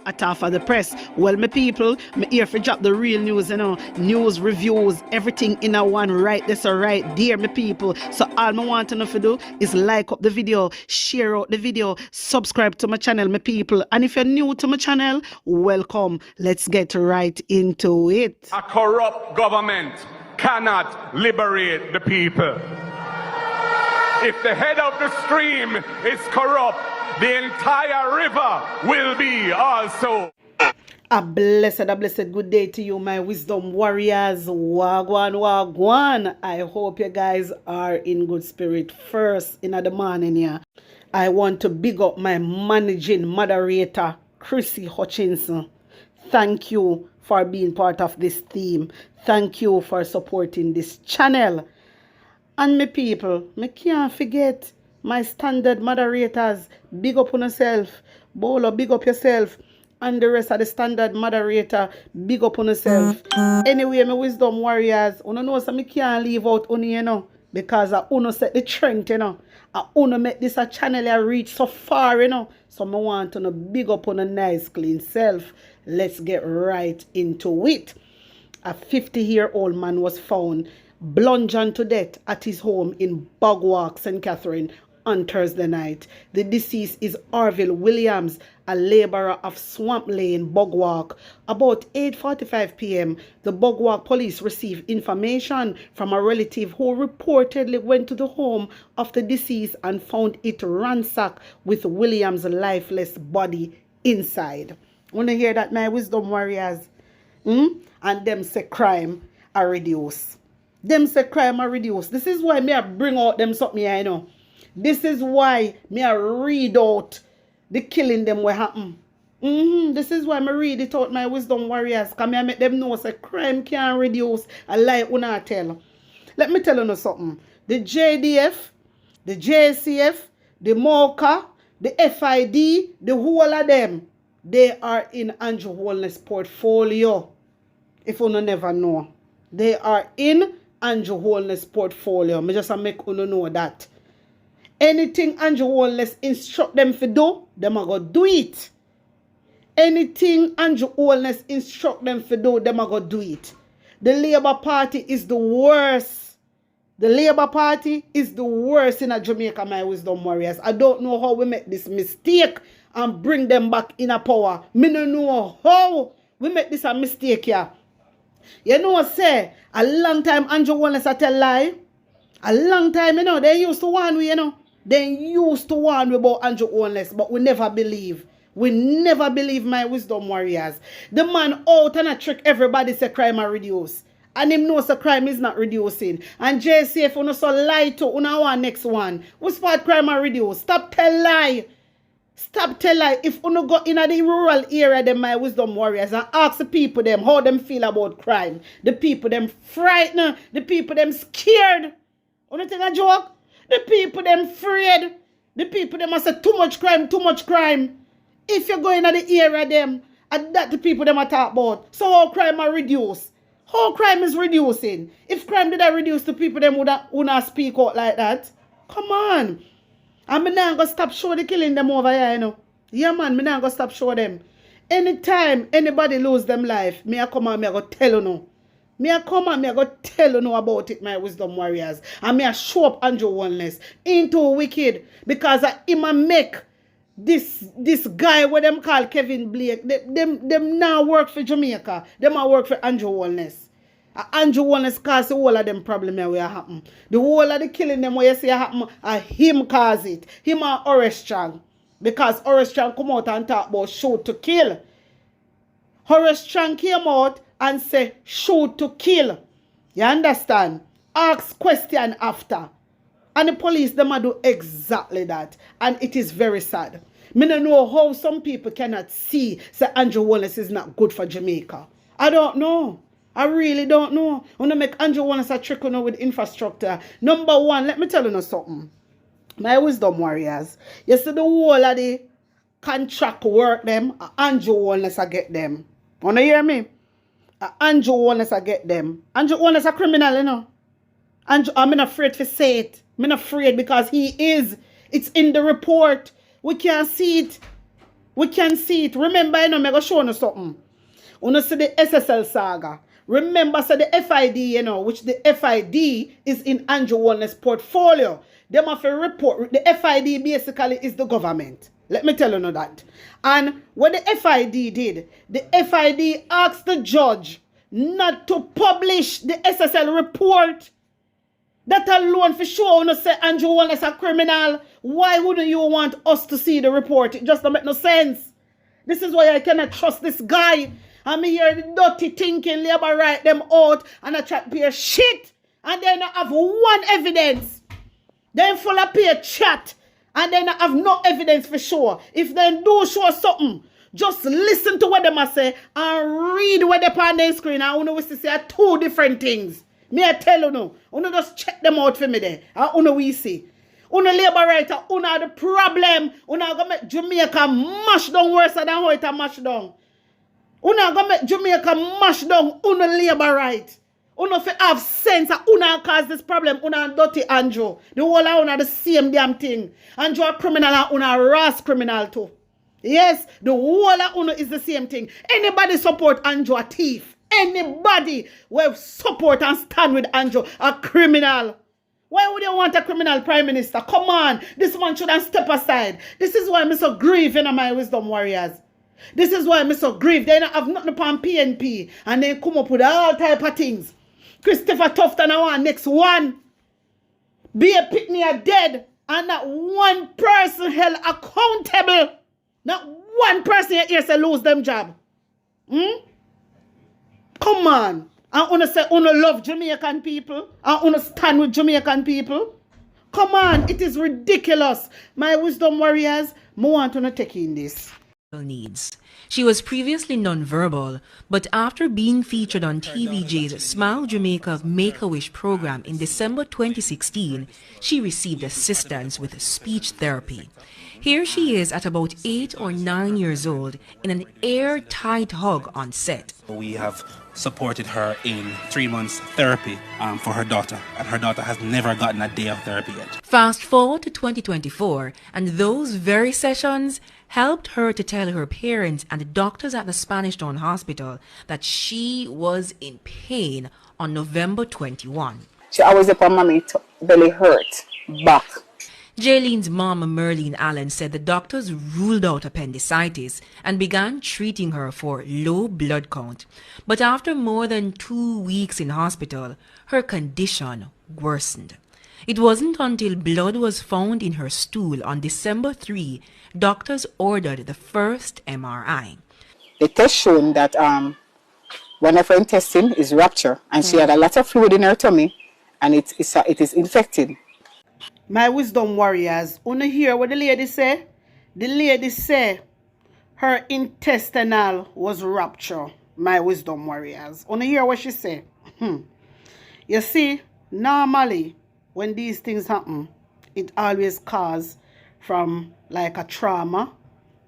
At half of the press. Well, my people, me here for drop the real news, news, reviews, everything in a one right. That's all right, dear my people. So all I want to know to do is like up the video, share out the video, subscribe to my channel, my people. And if you're new to my channel, welcome. Let's get right into it. A corrupt government cannot liberate the people. If the head of the stream is corrupt, the entire river will be also. A blessed good day to you, my wisdom warriors. Wagwan, wagwan. I hope you guys are in good spirit. First, in the morning here, I want to big up my managing moderator, Chrissy Hutchinson. Thank you for being part of this team. Thank you for supporting this channel. And my people, me can't forget my standard moderators. Big up on yourself. Bolo, big up yourself. And the rest of the standard moderator, big up on yourself. Anyway, my wisdom warriors, you know so me can't leave out only, because I uno set the trend, I uno make this a channel I reach so far, So I want to big up on a nice clean self. Let's get right into it. A 50-year-old man was found bludgeoned to death at his home in Bog Walk, St. Catherine, on Thursday night. The deceased is Orville Williams, a laborer of Swamp Lane, Bog Walk. About 8:45 p.m., the Bog Walk police received information from a relative who reportedly went to the home of the deceased and found it ransacked with Williams' lifeless body inside. Want to hear that, my wisdom warriors? And them say crime are reduced. Them say crime are reduced. This is why me I bring out them something here, This is why me I read out the killing them will happen. This is why me read it out, my wisdom warriors. Because me I make them know say crime can reduce. I like una tell. Let me tell you something. The JDF, the JCF, the MOCA, the FID, the whole of them, they are in Andrew Holness' portfolio. If you never know. They are in Andrew Holness' portfolio. Me just make you know that. Anything Andrew Holness instruct them to do, them are going to do it. Anything Andrew Holness instruct them to do, them are going to do it. The Labour Party is the worst. The Labour Party is the worst in Jamaica, my wisdom warriors. I don't know how we make this mistake and bring them back in a power. Me don't know how we make this a mistake here. You know what say? A long time Andrew Holness a tell lie. A long time, they used to warn we, They used to warn we about Andrew Holness, but we never believe. We never believe, my wisdom warriors. The man out and a trick everybody say crime are reduced. And him knows the crime is not reducing. And JCF, you know, so lie to, you know, our next one. We spot crime are reduced. Stop tell lie. Stop tell lie. If you go in the rural area, them my wisdom warriors, and ask the people them how them feel about crime. The people them frightened. The people them scared. You think a joke? The people them afraid. The people them say too much crime, too much crime. If you go in the area them, and that the people them are talk about. So how crime are reduced? How crime is reducing? If crime did I reduce, the people them would not speak out like that. Come on. And me not gonna stop show the killing them over here, Yeah, man, me not gonna stop show them. Anytime anybody lose them life, me I come and me I go tell you no. Me I come and me I go tell you no about it, my wisdom warriors. And me I show up Andrew Holness into wicked because I him a make this guy what them call Kevin Blake. Them now work for Jamaica. Them a work for Andrew Holness. Andrew Holness cause the whole of them problem where happen. The whole of the killing them where you see happen, him cause it. Him and Horace Strong. Because Horace Strong come out and talk about shoot to kill. Horace Strong came out and say shoot to kill. You understand? Ask question after. And the police, them do exactly that. And it is very sad. Me don't know how some people cannot see say Andrew Holness is not good for Jamaica. I don't know. I really don't know. I want to make Andrew Holness a trick with infrastructure. Number one, let me tell you something. My wisdom warriors. You see the whole of the contract work them, Andrew Holness I get them. Wanna hear me? Andrew Holness I get them. Andrew Holness a criminal, Andrew, I'm not afraid to say it. I'm not afraid because he is. It's in the report. We can't see it. We can see it. Remember, you know, I'm going to show you something. You see the SSL saga. Remember, so the FID, you know, which the FID is in Andrew Wellness portfolio. Them have a report. The FID basically is the government. Let me tell you that. And what the FID did, the FID asked the judge not to publish the SSL report. That alone for sure, you say Andrew Wellness a criminal. Why wouldn't you want us to see the report? It just don't make no sense. This is why I cannot trust this guy. I'm here the dirty thinking, labor write them out and I try to pay shit. And they not have one evidence. They full of pay chat. And they not have no evidence for sure. If they do show something, just listen to what they must say and read what they on the screen. And you know we see two different things. Me I tell you no. You know just check them out for me there. And you know we see. You know labor writer, you know the problem. You know gonna make Jamaica mash down worse than how it mash down. You know gonna make Jamaica mash down. You know labor right. You know have sense. You know cause this problem. You know dirty Andrew. The whole of you know the same damn thing. Andrew a criminal and you know Ross criminal too. Yes, the whole of you know is the same thing. Anybody support Andrew a thief. Anybody will support and stand with Andrew a criminal. Why would you want a criminal prime minister? Come on. This man shouldn't step aside. This is why I'm so grieved in my wisdom warriors. This is why I'm so grieved. They don't have nothing upon PNP. And they come up with all type of things. Christopher Tufton I want next one. Be a Pitney are dead. And not one person held accountable. Not one person here say lose them job. Come on. And wanna say wanna love Jamaican people. And wanna stand with Jamaican people. Come on. It is ridiculous. My wisdom warriors, I want to take in this. Needs. She was previously non-verbal, but after being featured on TVJ's Smile Jamaica Make-A-Wish program in December 2016, she received assistance with speech therapy. Here she is at about 8 or 9 years old in an airtight hug on set. We have supported her in 3 months therapy for her daughter, and her daughter has never gotten a day of therapy yet. Fast forward to 2024, and those very sessions helped her to tell her parents and the doctors at the Spanish Town Hospital that she was in pain on November 21. She always up on mommy belly hurt, back. Jaylene's mom, Merlene Allen, said the doctors ruled out appendicitis and began treating her for low blood count. But after more than 2 weeks in hospital, her condition worsened. It wasn't until blood was found in her stool on December 3, doctors ordered the first MRI. The test shown that one of her intestine is ruptured, and she had a lot of fluid in her tummy, and it is infected. My wisdom warriors, wanna hear what the lady say? The lady say her intestinal was ruptured. My wisdom warriors, wanna hear what she say? You see, normally when these things happen, it always causes from like a trauma,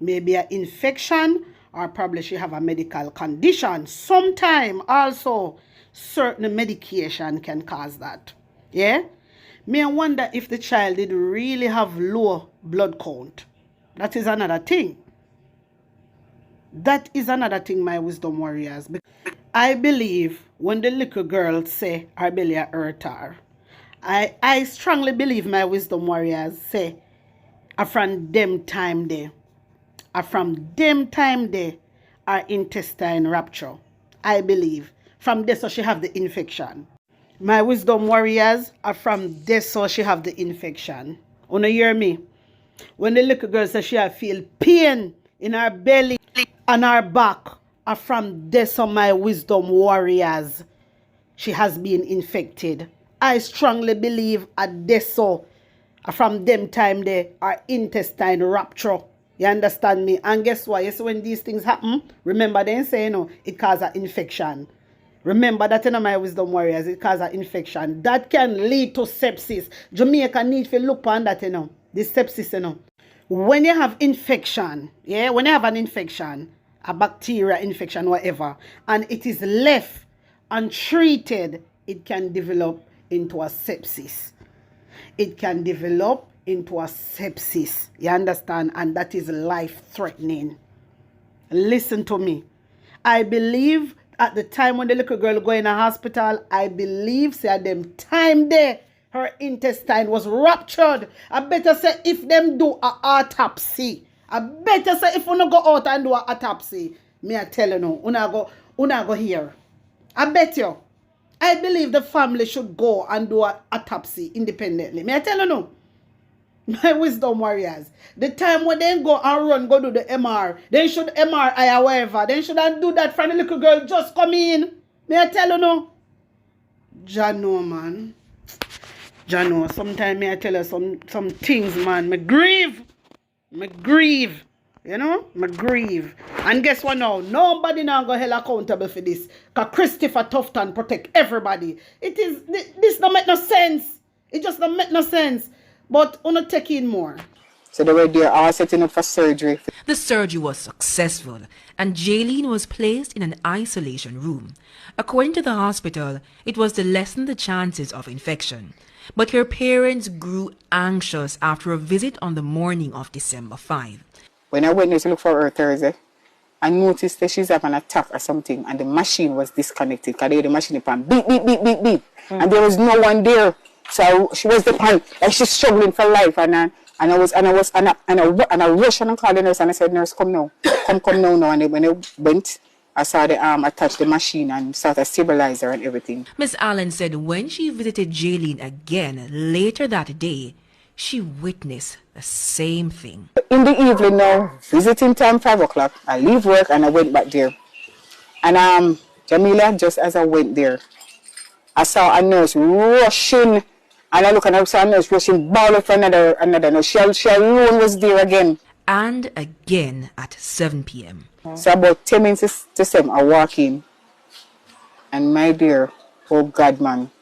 maybe an infection, or probably she have a medical condition. Sometimes also certain medication can cause that. Yeah? Me I wonder if the child did really have low blood count. That is another thing. That is another thing, my wisdom warriors. I believe when the little girl say her belly hurt her, I strongly believe, my wisdom warriors, say from them time there. From them time there, her intestine rupture. I believe. From there so she have the infection. My wisdom warriors are from there so she have the infection. Wanna hear me? When the little girl says she feel pain in her belly and her back, are from there so my wisdom warriors, she has been infected. I strongly believe at this so from them time there our intestine rupture. You understand me? And guess what? Yes, when these things happen, remember they say it causes an infection. Remember that in my wisdom warriors, it causes an infection. That can lead to sepsis. Jamaica need to look on that, this sepsis, When you have infection, when you have an infection, a bacteria infection, whatever, and it is left untreated, it can develop into a sepsis. It can develop into a sepsis. You understand? And that is life-threatening. Listen to me. I believe at the time when the little girl go in a hospital, I believe say at them time there, her intestine was ruptured. I better say if them do a autopsy. I better say if you go out and do a autopsy. Me I tell you no, una go here. I bet you. I believe the family should go and do an autopsy independently. Me I tell you no. My wisdom warriors. The time when they go and run, go do the MR. They should MRI or whatever. They shouldn't do that for the little girl just come in. Me I tell you no. Jano man. Jano, sometimes me I tell you some things, man. Me grieve. Me grieve. You know? Me grieve. And guess what now? Nobody now go held accountable for this. Because Christopher Tufton protect everybody. This don't make no sense. It just don't make no sense. But we're not taking more. So they were there all setting up for surgery. The surgery was successful, and Jaylene was placed in an isolation room. According to the hospital, it was to lessen the chances of infection. But her parents grew anxious after a visit on the morning of December 5. When I went there to look for her Thursday, I noticed that she's having an attack or something, and the machine was disconnected. Because they had the machine upon beep, beep, beep, beep, beep. And there was no one there. So she was the pan, like she's struggling for life, and I rushed and I called the nurse and I said, "Nurse, come now, come now." And when I went, I saw the arm attach the machine and started stabilize her and everything. Miss Allen said when she visited Jaylene again later that day, she witnessed the same thing. In the evening now, visiting time 5 o'clock, I leave work and I went back there. And Jamila, just as I went there, I saw a nurse rushing. And I look and I saw a nurse rushing, bawling for another nurse. She alone was there again. And again at 7 p.m. So about 10 minutes to 7, I walk in. And my dear, oh God, man.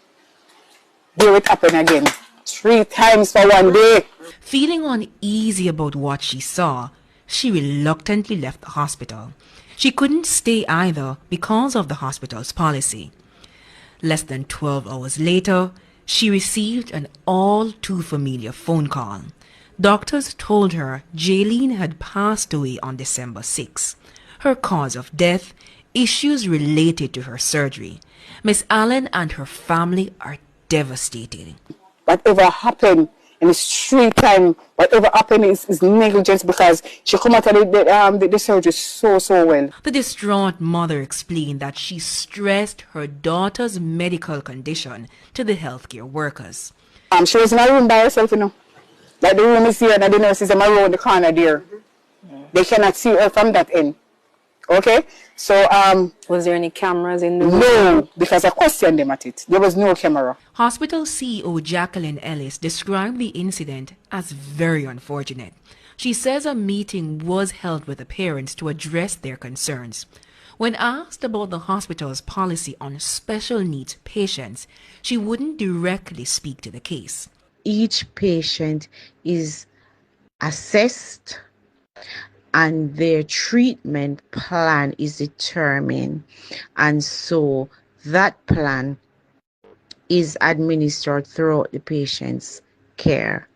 There it happened again. 3 times for one day. Feeling uneasy about what she saw, she reluctantly left the hospital. She couldn't stay either because of the hospital's policy. Less than 12 hours later, she received an all-too-familiar phone call. Doctors told her Jaylene had passed away on December 6. Her cause of death, issues related to her surgery. Miss Allen and her family are devastated. Whatever happened in the street time, whatever happened is negligence because she come out of the surgery so well. The distraught mother explained that she stressed her daughter's medical condition to the healthcare workers. She was in a room by herself, you know. Like the room is here and the nurses are around the corner there. They cannot see her from that end. Okay? So, was there any cameras in the room? No, because I questioned them at it. There was no camera. Hospital CEO Jacqueline Ellis described the incident as very unfortunate. She says a meeting was held with the parents to address their concerns. When asked about the hospital's policy on special needs patients, she wouldn't directly speak to the case. Each patient is assessed and their treatment plan is determined, and so that plan is administered throughout the patient's care.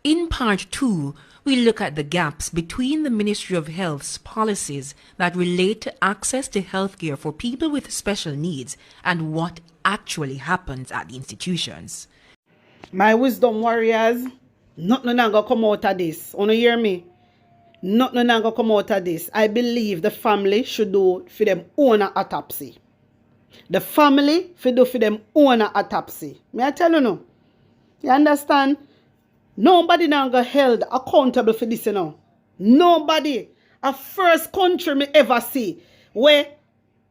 In part 2, we look at the gaps between the Ministry of Health's policies that relate to access to healthcare for people with special needs and what actually happens at the institutions. My wisdom warriors, nothing gonna come out of this. Wanna hear me? Nothing gonna come out of this. I believe the family should do for them own autopsy. The family should do for them own autopsy. May I tell you no? You understand? Nobody now got held accountable for this, you know. Nobody. A first country me ever see where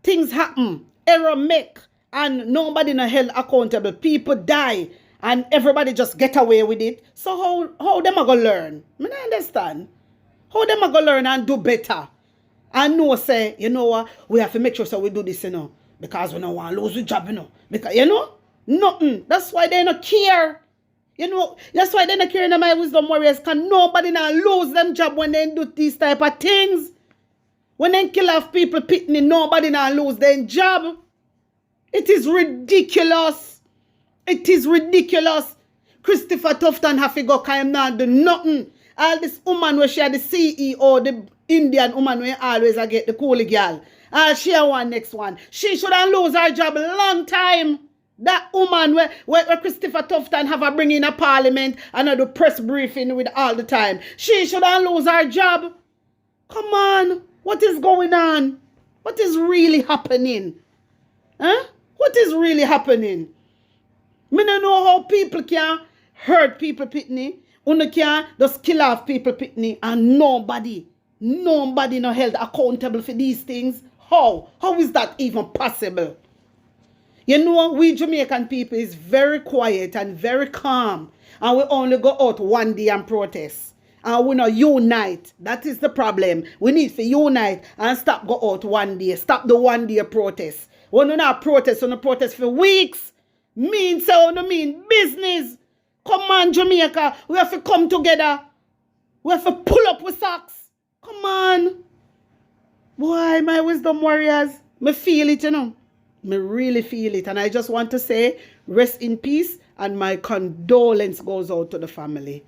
things happen, error make, and nobody now held accountable. People die, and everybody just get away with it. So how them are gonna learn? I don't understand. How them are gonna learn and do better? And know say, you know what, we have to make sure so we do this, you know, because we don't want to lose the job, you know. Because you know, nothing. That's why they don't care. You know, that's why they don't care in my wisdom warriors. Can nobody now lose them job when they do these type of things. When they kill off people pitting, nobody now lose their job. It is ridiculous. It is ridiculous. Christopher Tufton have to go because him not do nothing. All this woman where she had the CEO, the Indian woman where always I get the coolie girl. She one next one. She should have lose her job a long time. That woman where Christopher Tufton have a bring in a parliament and a do press briefing with all the time. She should have lose her job. Come on. What is going on? What is really happening? Huh? What is really happening? Me don't know how people can hurt people pitney. Una can just kill off people pitney and nobody no held accountable for these things. How? How is that even possible? You know, we Jamaican people is very quiet and very calm. And we only go out one day and protest. And we not unite. That is the problem. We need to unite and stop go out one day. Stop the one day protest. When we not protest, we not protest for weeks. Mean so, no mean business. Come on, Jamaica. We have to come together. We have to pull up with socks. Come on. Boy, my wisdom warriors. Me feel it, you know. Me really feel it. And I just want to say, rest in peace. And my condolence goes out to the family.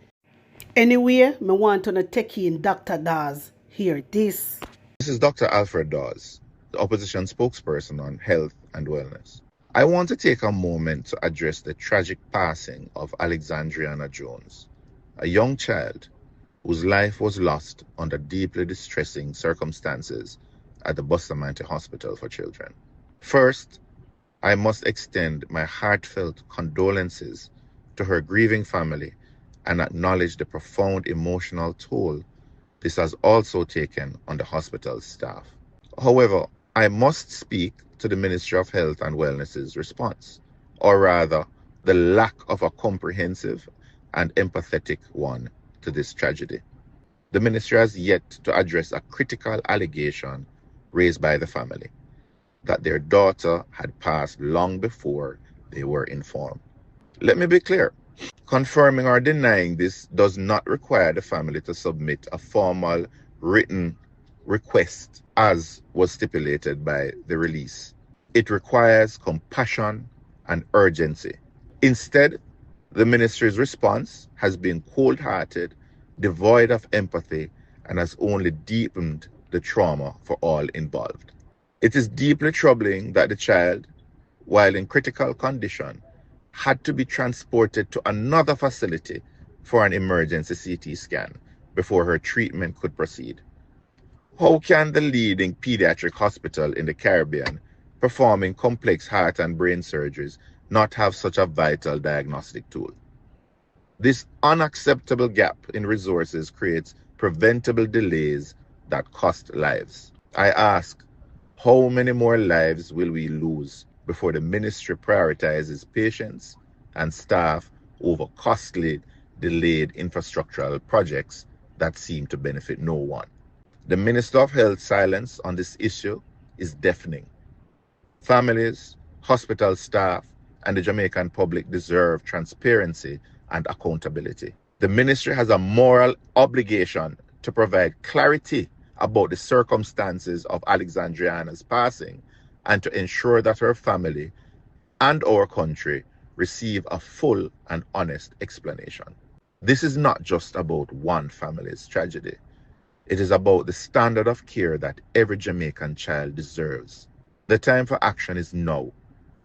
Anyway, me want to take in Dr. De.A.Th. Hear this. This is Dr. Alfred De.A.Th, the opposition spokesperson on health and wellness. I want to take a moment to address the tragic passing of Alexandriana Jones, a young child whose life was lost under deeply distressing circumstances at the Bustamante Hospital for Children. First, I must extend my heartfelt condolences to her grieving family and acknowledge the profound emotional toll this has also taken on the hospital's staff. However, I must speak to the Ministry of Health and Wellness's response, or rather, the lack of a comprehensive and empathetic one to this tragedy. The ministry has yet to address a critical allegation raised by the family that their daughter had passed long before they were informed. Let me be clear. Confirming or denying this does not require the family to submit a formal written request as was stipulated by the release. It requires compassion and urgency. Instead, the ministry's response has been cold-hearted, devoid of empathy, and has only deepened the trauma for all involved. It is deeply troubling that the child, while in critical condition, had to be transported to another facility for an emergency CT scan before her treatment could proceed. How can the leading pediatric hospital in the Caribbean performing complex heart and brain surgeries not have such a vital diagnostic tool? This unacceptable gap in resources creates preventable delays that cost lives. I ask, how many more lives will we lose before the ministry prioritizes patients and staff over costly, delayed infrastructural projects that seem to benefit no one? The Minister of Health's silence on this issue is deafening. Families, hospital staff, and the Jamaican public deserve transparency and accountability. The ministry has a moral obligation to provide clarity about the circumstances of Alexandriana's passing and to ensure that her family and our country receive a full and honest explanation. This is not just about one family's tragedy. It is about the standard of care that every Jamaican child deserves. The time for action is now,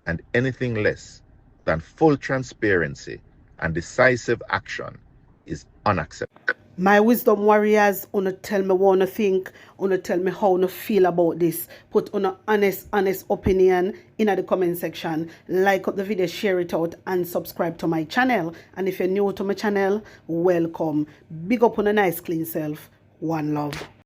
and anything less than full transparency and decisive action is unacceptable. My wisdom warriors, wanna tell me what you think, wanna tell me how you feel about this. Put on an honest opinion in the comment section. Like up the video, share it out, and subscribe to my channel. And if you're new to my channel, welcome. Big up on a nice clean self. One love.